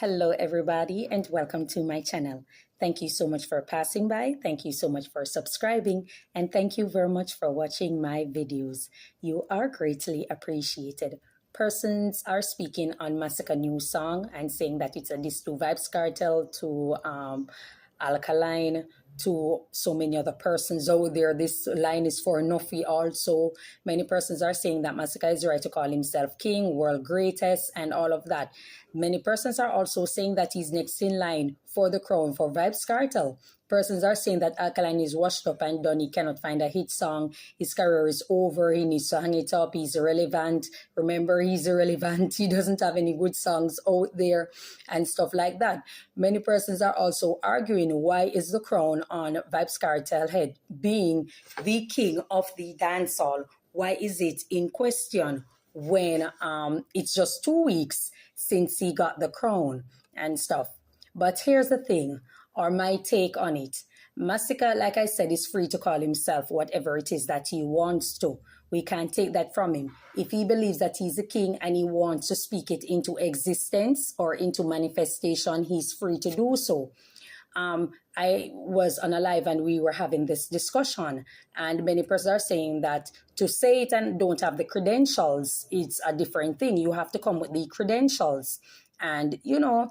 Hello, everybody, and welcome to my channel. Thank you so much for passing by. Thank you so much for subscribing. And thank you very much for watching my videos. You are greatly appreciated. Persons are speaking on Masicka new song and saying that it's a diss to Vybz Kartel, to Alkaline, to so many other persons out there. This line is for Nuffy also. Many persons are saying that Masicka is right to call himself king, world greatest, and all of that. Many persons are also saying that he's next in line for the crown for Vybz Kartel. Persons are saying that Alkaline is washed up and done. He cannot find a hit song. His career is over. He needs to hang it up. He's irrelevant. Remember, he's irrelevant. He doesn't have any good songs out there and stuff like that. Many persons are also arguing, why is the crown on Vybz Kartel head, being the king of the dancehall? Why is it in question when it's just 2 weeks since he got the crown and stuff? But here's the thing, or my take on it. Masicka, like I said, is free to call himself whatever it is that he wants to. We can't take that from him. If he believes that he's a king and he wants to speak it into existence or into manifestation, he's free to do so. I was on a live and we were having this discussion, and many persons are saying that to say it and don't have the credentials, it's a different thing. You have to come with the credentials. And, you know,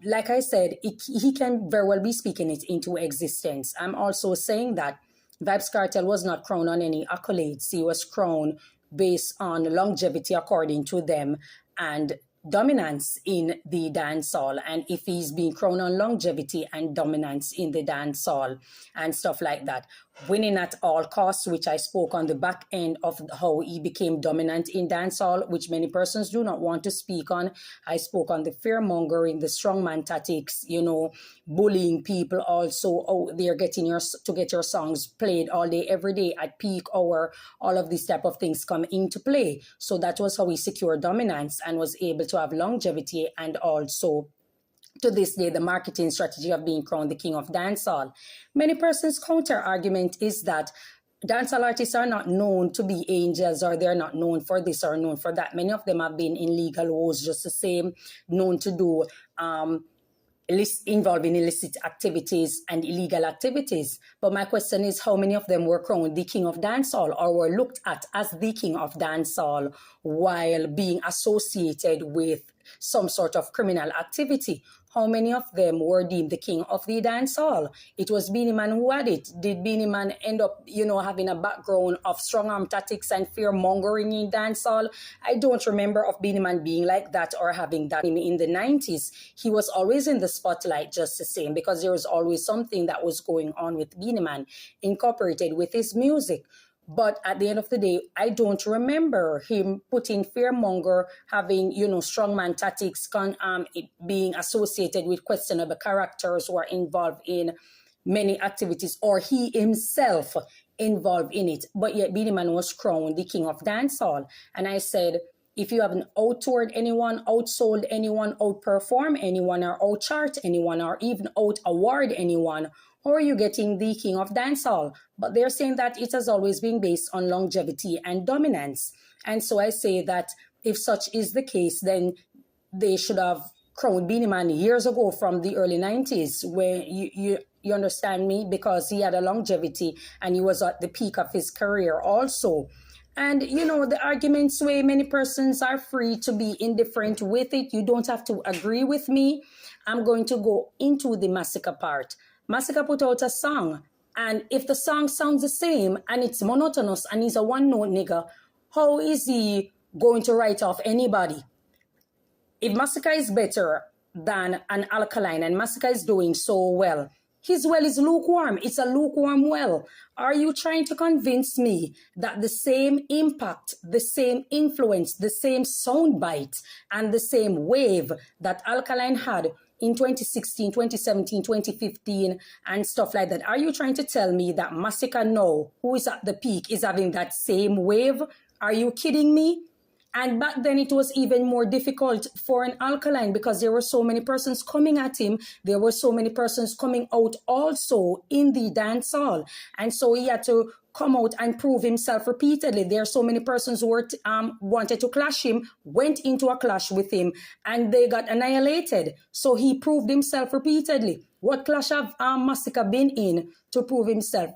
like I said, he can very well be speaking it into existence. I'm also saying that Vybz Kartel was not crowned on any accolades. He was crowned based on longevity, according to them, and dominance in the dancehall. And if he's being crowned on longevity and dominance in the dancehall and stuff like that, winning at all costs, which I spoke on the back end of how he became dominant in dancehall, which many persons do not want to speak on. I spoke on the fear mongering, the strongman tactics, you know, bullying people also out there, to get your songs played all day, every day at peak hour. All of these type of things come into play. So that was how he secured dominance and was able to have longevity, and also to this day, the marketing strategy of being crowned the king of dancehall. Many persons' counter argument is that dancehall artists are not known to be angels, or they're not known for this or known for that. Many of them have been in legal woes just the same, known to do involving illicit activities and illegal activities. But my question is, how many of them were crowned the king of dancehall or were looked at as the king of dancehall while being associated with some sort of criminal activity? How many of them were deemed the king of the dancehall? It was Beenie Man who had it. Did Beenie Man end up, you know, having a background of strong arm tactics and fear mongering in dancehall? I don't remember of Beenie Man being like that or having that in the 90s. He was always in the spotlight just the same, because there was always something that was going on with Beenie Man incorporated with his music. But at the end of the day, I don't remember him putting fearmonger, having, you know, strongman tactics, being associated with questionable characters who are involved in many activities, or he himself involved in it. But yet Beenie Man was crowned the king of dancehall. And I said, if you haven't outtoured anyone, outsold anyone, outperformed anyone, or outchart anyone, or even out-award anyone, how are you getting the king of dancehall? But they're saying that it has always been based on longevity and dominance. And so I say that if such is the case, then they should have crowned Beenie Man years ago, from the early 90s, where you understand me, because he had a longevity and he was at the peak of his career also. And, you know, the arguments way, many persons are free to be indifferent with it. You don't have to agree with me. I'm going to go into the Masicka part. Masicka put out a song, and if the song sounds the same and it's monotonous and he's a one-note nigga, how is he going to write off anybody? If Masicka is better than an Alkaline and Masicka is doing so well, his well is lukewarm. It's a lukewarm well. Are you trying to convince me that the same impact, the same influence, the same soundbite, and the same wave that Alkaline had in 2016, 2017, 2015, and stuff like that, are you trying to tell me that Masicka now, who is at the peak, is having that same wave? Are you kidding me? And back then it was even more difficult for an Alkaline because there were so many persons coming at him. There were so many persons coming out also in the dance hall. And so he had to come out and prove himself repeatedly. There are so many persons who were wanted to clash him, went into a clash with him, and they got annihilated. So he proved himself repeatedly. What clash have Masicka been in to prove himself?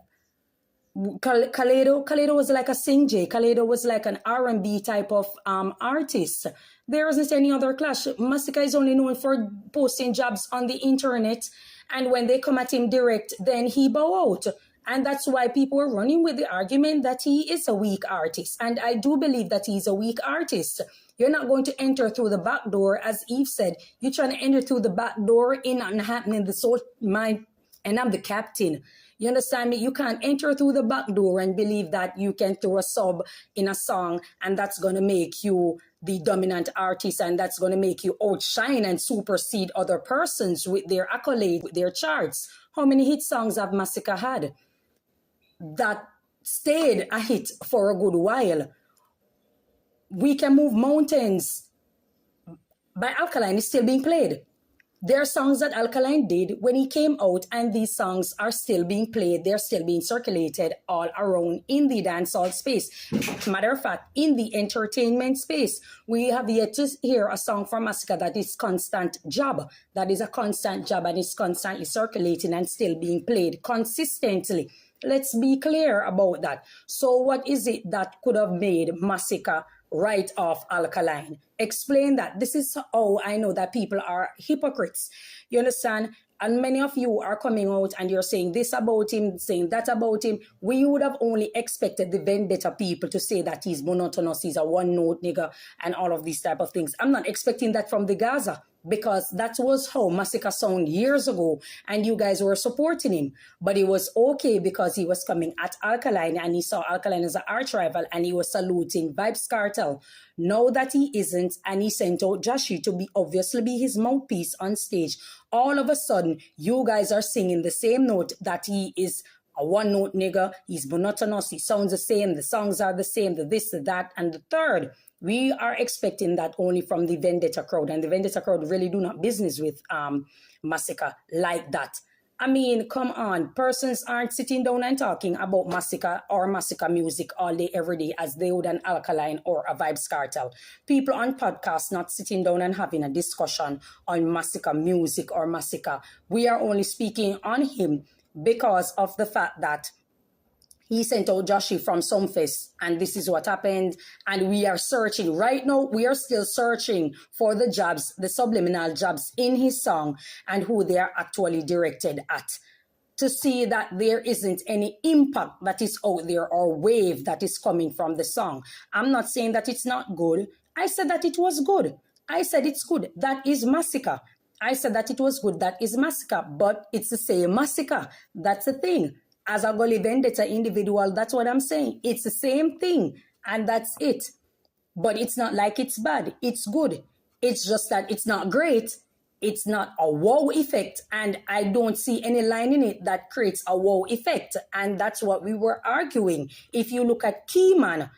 Kaledo was like a sing J. Kaledo was like an R&B type of artist. There isn't any other clash. Masicka is only known for posting jobs on the internet, and when they come at him direct, then he bow out. And that's why people are running with the argument that he is a weak artist. And I do believe that he's a weak artist. You're not going to enter through the back door, as Eve said. You're trying to enter through the back door in and happening the soul mind, and I'm the captain. You understand me? You can't enter through the back door and believe that you can throw a sub in a song and that's going to make you the dominant artist and that's going to make you outshine and supersede other persons with their accolades, with their charts. How many hit songs have Masicka had that stayed a hit for a good while? We Can Move Mountains by Alkaline is still being played. There are songs that Alkaline did when he came out, and these songs are still being played. They're still being circulated all around in the dancehall space. Matter of fact, in the entertainment space, we have yet to hear a song from Masicka that is constant job. That is a constant job and is constantly circulating and still being played consistently. Let's be clear about that. So what is it that could have made Masicka write off Alkaline? Explain that. This is how I know that people are hypocrites. You understand? And many of you are coming out and you're saying this about him, saying that about him. We would have only expected the vendetta people to say that he's monotonous, he's a one-note nigga, and all of these type of things. I'm not expecting that from the Gaza, because that was how Masicka sounded years ago, and you guys were supporting him. But it was okay because he was coming at Alkaline, and he saw Alkaline as an arch rival, and he was saluting Vybz Kartel. Now that he isn't, and he sent out Joshi to be obviously be his mouthpiece on stage, all of a sudden, you guys are singing the same note that he is a one-note nigga, he's monotonous, he sounds the same, the songs are the same, the this, the that, and the third. We are expecting that only from the vendetta crowd, and the vendetta crowd really do not business with Masicka like that. I mean, come on, persons aren't sitting down and talking about Masicka or Masicka music all day, every day, as they would an Alkaline or a Vybz Kartel. People on podcasts not sitting down and having a discussion on Masicka music or Masicka. We are only speaking on him because of the fact that he sent out Joshi from Sumfest, and this is what happened. And we are searching. Right now, we are still searching for the jobs, the subliminal jobs in his song and who they are actually directed at, to see that there isn't any impact that is out there or wave that is coming from the song. I'm not saying that it's not good. I said that it was good. I said it's good. That is Masicka. I said that it was good. That is Masicka. But it's the same Masicka. That's the thing. As a gully vendetta individual, that's what I'm saying. It's the same thing, and that's it. But it's not like it's bad. It's good. It's just that it's not great. It's not a wow effect, and I don't see any line in it that creates a wow effect, and that's what we were arguing. If you look at Key Man,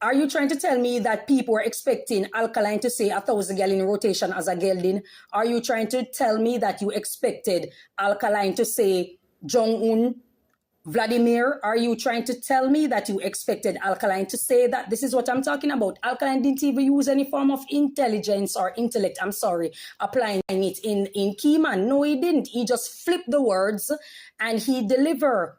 are you trying to tell me that people were expecting Alkaline to say 1,000 gal in rotation as a gelding? Are you trying to tell me that you expected Alkaline to say Jong-un, Vladimir? Are you trying to tell me that you expected Alkaline to say that? This is what I'm talking about. Alkaline didn't even use any form of intelligence or intellect, applying it in Key Man. No, he didn't. He just flipped the words and he delivered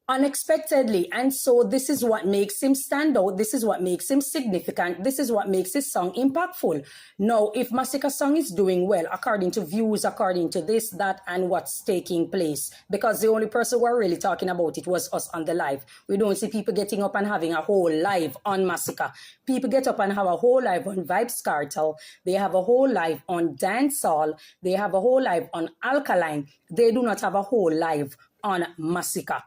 unexpectedly. And so this is what makes him stand out. This is what makes him significant. This is what makes his song impactful. Now, if Masicka's song is doing well, according to views, according to this, that, and what's taking place, because the only person we're really talking about it was us on the live. We don't see people getting up and having a whole live on Masicka. People get up and have a whole live on Vybz Kartel. They have a whole live on dancehall. They have a whole live on Alkaline. They do not have a whole live on Masicka,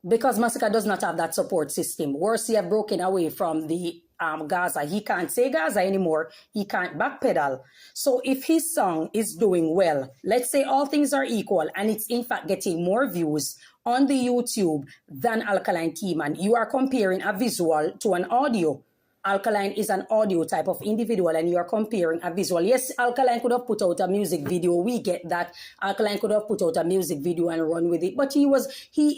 because Masicka does not have that support system. Worse, he have broken away from the Gaza. He can't say Gaza anymore. He can't backpedal. So if his song is doing well, let's say all things are equal, and it's in fact getting more views on the YouTube than Alkaline Key Man, you are comparing a visual to an audio. Alkaline is an audio type of individual and you are comparing a visual. Yes, Alkaline could have put out a music video. We get that. Alkaline could have put out a music video and run with it. But he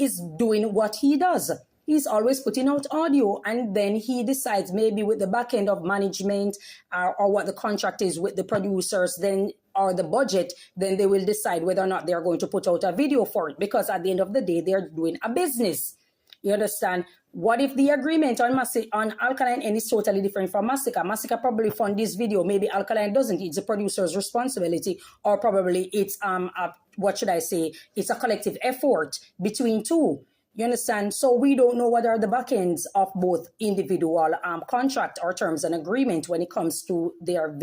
is doing what he does. He's always putting out audio, and then he decides maybe with the back end of management or what the contract is with the producers, then or the budget, then they will decide whether or not they're going to put out a video for it, because at the end of the day, they're doing a business. You understand? What if the agreement on Alkaline and is totally different from Masicka? Masicka probably fund this video. Maybe Alkaline doesn't. It's the producer's responsibility, or probably it's what should I say? It's a collective effort between two. You understand? So we don't know what are the back ends of both individual contract or terms and agreement when it comes to their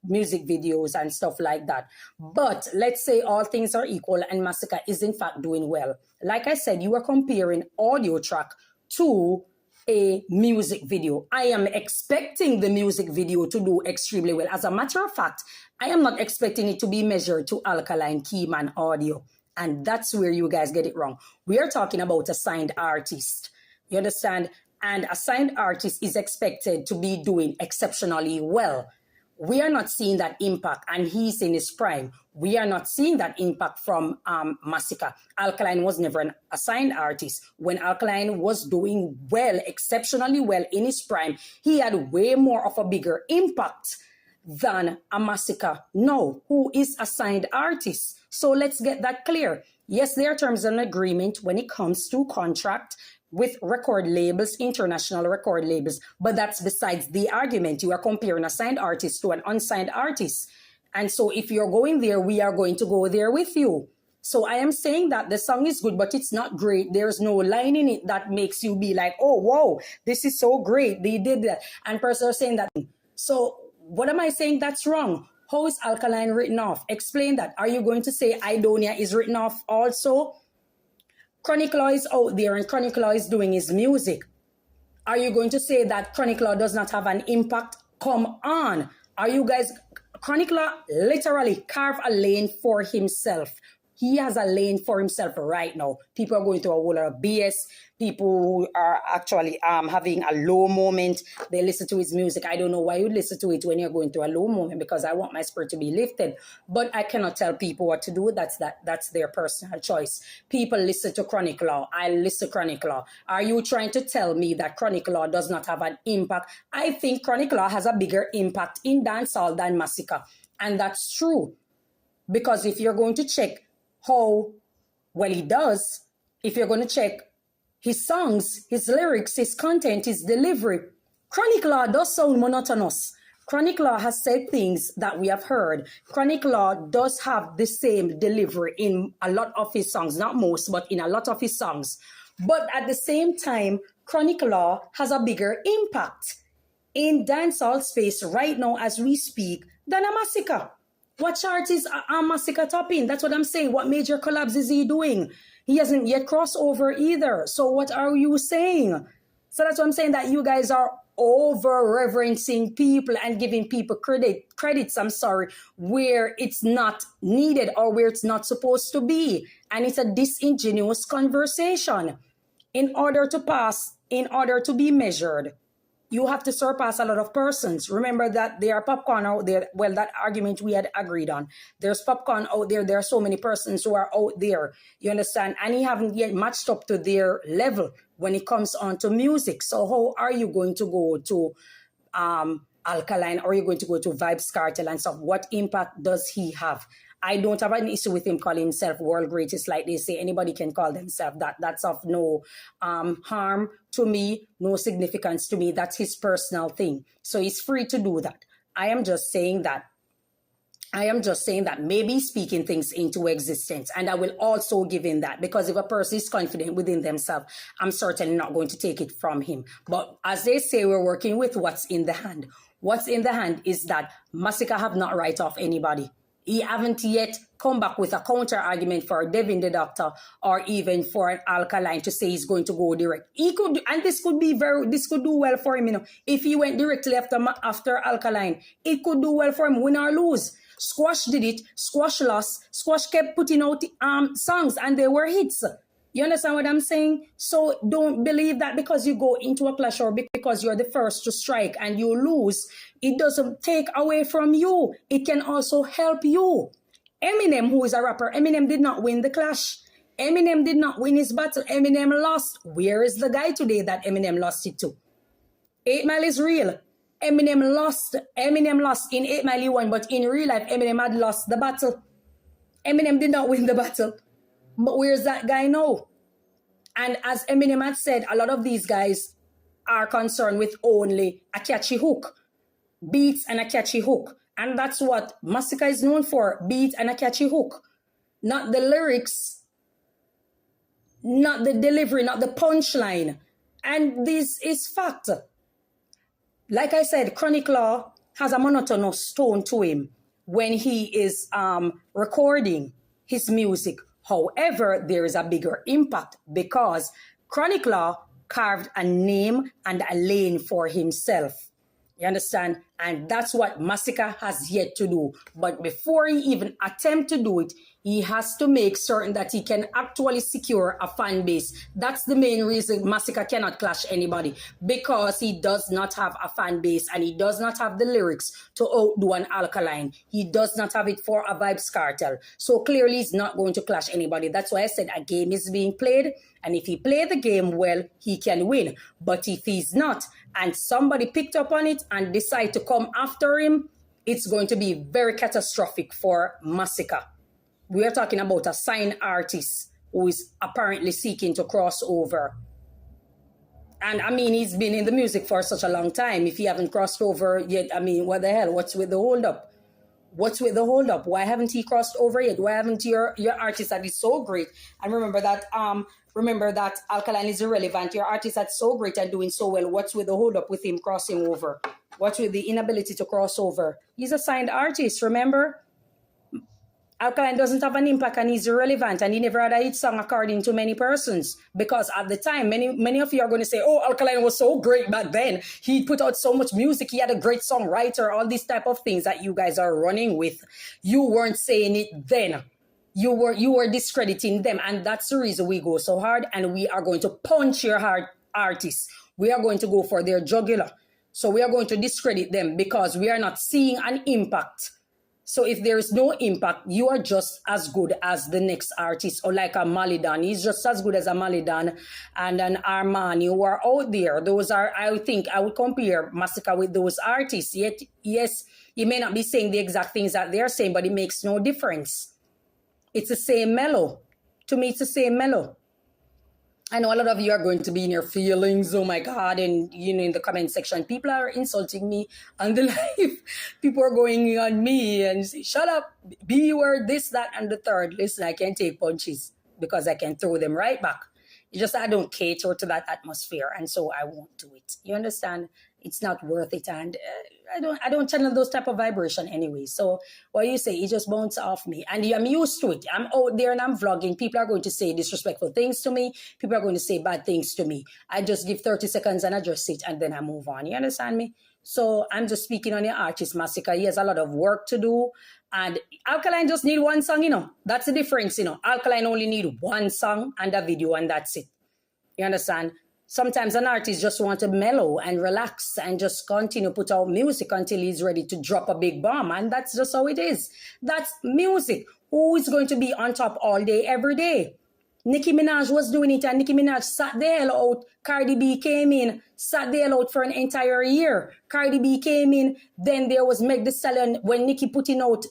music videos and stuff like that. But let's say all things are equal and Masicka is in fact doing well. Like I said, you are comparing audio track to a music video. I am expecting the music video to do extremely well. As a matter of fact, I am not expecting it to be measured to Alkaline Keyman audio. And that's where you guys get it wrong. We are talking about a signed artist. You understand? And a signed artist is expected to be doing exceptionally well. We are not seeing that impact, and he's in his prime. We are not seeing that impact from Masicka. Alkaline was never a signed artist. When Alkaline was doing well, exceptionally well in his prime, he had way more of a bigger impact than a Masicka now, who is a signed artist. So let's get that clear. Yes, there are terms and agreement when it comes to contract with record labels, international record labels, but that's besides the argument. You are comparing a signed artist to an unsigned artist. And so if you're going there, we are going to go there with you. So I am saying that the song is good, but it's not great. There's no line in it that makes you be like, oh, wow, this is so great. They did that. And persons are saying that. So what am I saying that's wrong? How is Alkaline written off? Explain that. Are you going to say Idonia is written off also? Chronic Law is out there and Chronic Law is doing his music. Are you going to say that Chronic Law does not have an impact? Come on. Are you guys... Chronic Law literally carved a lane for himself. He has a lane for himself right now. People are going through a whole lot of BS. People who are actually having a low moment, they listen to his music. I don't know why you listen to it when you're going through a low moment, because I want my spirit to be lifted. But I cannot tell people what to do. That's their personal choice. People listen to Chronic Law. I listen to Chronic Law. Are you trying to tell me that Chronic Law does not have an impact? I think Chronic Law has a bigger impact in dancehall than Masicka. And that's true. Because if you're going to check how well he does, if you're going to check his songs, his lyrics, his content, his delivery, Chronic Law does sound monotonous. Chronic Law has said things that we have heard. Chronic Law does have the same delivery in a lot of his songs, not most, but in a lot of his songs. But at the same time, Chronic Law has a bigger impact in dancehall space right now as we speak than a Masicka. What chart is Masicka topping? That's what I'm saying. What major collabs is he doing? He hasn't yet crossed over either. So what are you saying? So that's what I'm saying, that you guys are over-reverencing people and giving people credits, where it's not needed or where it's not supposed to be. And it's a disingenuous conversation. In order to pass, in order to be measured, you have to surpass a lot of persons. Remember that there are popcorn out there. Well, that argument we had agreed on. There's popcorn out there. There are so many persons who are out there. You understand? And you haven't yet matched up to their level when it comes on to music. So how are you going to go to Alkaline, or are you going to go to Vybz Kartel and stuff? What impact does he have? I don't have an issue with him calling himself world greatest, like they say. Anybody can call themselves that. That's of no harm to me, no significance to me. That's his personal thing. So he's free to do that. I am just saying that maybe speaking things into existence. And I will also give him that, because if a person is confident within themselves, I'm certainly not going to take it from him. But as they say, we're working with what's in the hand. What's in the hand is that Masicka have not write off anybody. He haven't yet come back with a counter argument for Devin the Doctor, or even for an Alkaline to say he's going to go direct. He could, and this could do well for him, you know. If he went directly after Alkaline, it could do well for him, win or lose. Squash did it, Squash lost, Squash kept putting out songs and they were hits. You understand what I'm saying? So don't believe that because you go into a clash or because you're the first to strike and you lose, it doesn't take away from you. It can also help you. Eminem, who is a rapper, Eminem did not win the clash. Eminem did not win his battle. Eminem lost. Where is the guy today that Eminem lost it to? 8 Mile is real. Eminem lost. Eminem lost in 8 Mile. He won, but in real life, Eminem had lost the battle. Eminem did not win the battle. But where's that guy now? And as Eminem had said, a lot of these guys are concerned with only a catchy hook, beats and a catchy hook. And that's what Masicka is known for, beats and a catchy hook. Not the lyrics, not the delivery, not the punchline. And this is fact. Like I said, Chronic Law has a monotonous tone to him when he is recording his music. However, there is a bigger impact because Chronic Law carved a name and a lane for himself. You understand? And that's what Masicka has yet to do. But before he even attempt to do it, he has to make certain that he can actually secure a fan base. That's the main reason Masicka cannot clash anybody, because he does not have a fan base and he does not have the lyrics to outdo an Alkaline. He does not have it for a Vybz Kartel. So clearly he's not going to clash anybody. That's why I said a game is being played. And if he play the game well, he can win. But if he's not, and somebody picked up on it and decide to come after him, it's going to be very catastrophic for Masicka. We are talking about a signed artist who is apparently seeking to cross over. And I mean, he's been in the music for such a long time. If he haven't crossed over yet, I mean, what the hell? What's with the holdup? What's with the holdup? Why haven't he crossed over yet? Why haven't your artist that is so great? And remember that Alkaline is irrelevant. Your artist that's so great and doing so well. What's with the holdup with him crossing over? What's with the inability to cross over? He's a signed artist, remember? Alkaline doesn't have an impact and he's irrelevant, and he never had a hit song according to many persons, because at the time many of you are going to say, oh, Alkaline was so great back then, he put out so much music, he had a great songwriter, all these type of things that you guys are running with. You weren't saying it then. You were discrediting them, and that's the reason we go so hard, and we are going to punch your hard artists. We are going to go for their jugular. So we are going to discredit them because we are not seeing an impact. So if there is no impact, you are just as good as the next artist, or like a Malidan. He's just as good as a Malidan and an Armani who are out there. Those are, I think, I would compare Masicka with those artists. Yet, yes, he may not be saying the exact things that they're saying, but it makes no difference. It's the same mellow. To me, it's the same mellow. I know a lot of you are going to be in your feelings, oh my God, and in the comment section, people are insulting me on the live. People are going on me and say, shut up, B word, this, that, and the third. Listen, I can take punches because I can throw them right back. It's just I don't cater to that atmosphere, and so I won't do it. You understand? It's not worth it, and I don't channel those type of vibration anyway. So what you say, it just bounces off me, and I'm used to it. I'm out there and I'm vlogging. People are going to say disrespectful things to me. People are going to say bad things to me. I just give 30 seconds and I just sit and then I move on. You understand me? So I'm just speaking on your artist, Masicka. He has a lot of work to do. And Alkaline just need one song, That's the difference, Alkaline only need one song and a video, and that's it. You understand? Sometimes an artist just want to mellow and relax and just continue put out music until he's ready to drop a big bomb. And that's just how it is. That's music. Who is going to be on top all day, every day? Nicki Minaj was doing it, and Nicki Minaj sat the hell out. Cardi B came in, sat the hell out for an entire year. Cardi B came in, then there was Meg Thee Stallion. When Nicki putting out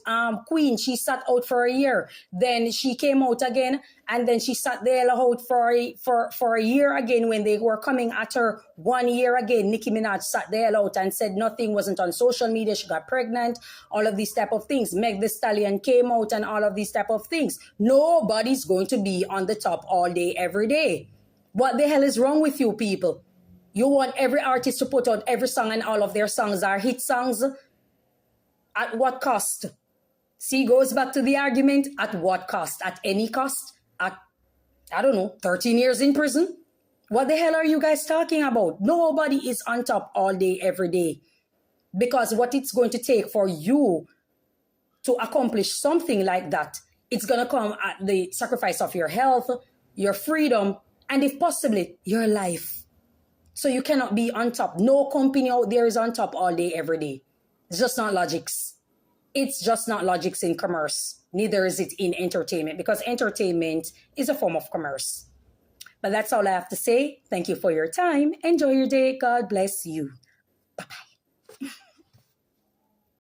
Queen, she sat out for a year. Then she came out again, and then she sat the hell out for a year again. When they were coming at her 1 year again, Nicki Minaj sat the hell out and said nothing, wasn't on social media, she got pregnant, all of these type of things. Meg Thee Stallion came out and all of these type of things. Nobody's going to be on the top all day, every day. What the hell is wrong with you people? You want every artist to put out every song and all of their songs are hit songs? At what cost? See, goes back to the argument, at what cost? At any cost? At, I don't know, 13 years in prison? What the hell are you guys talking about? Nobody is on top all day, every day. Because what it's going to take for you to accomplish something like that, it's going to come at the sacrifice of your health, your freedom, and if possibly, your life. So you cannot be on top. No company out there is on top all day, every day. It's just not logics. It's just not logics in commerce. Neither is it in entertainment, because entertainment is a form of commerce. But that's all I have to say. Thank you for your time. Enjoy your day. God bless you. Bye-bye.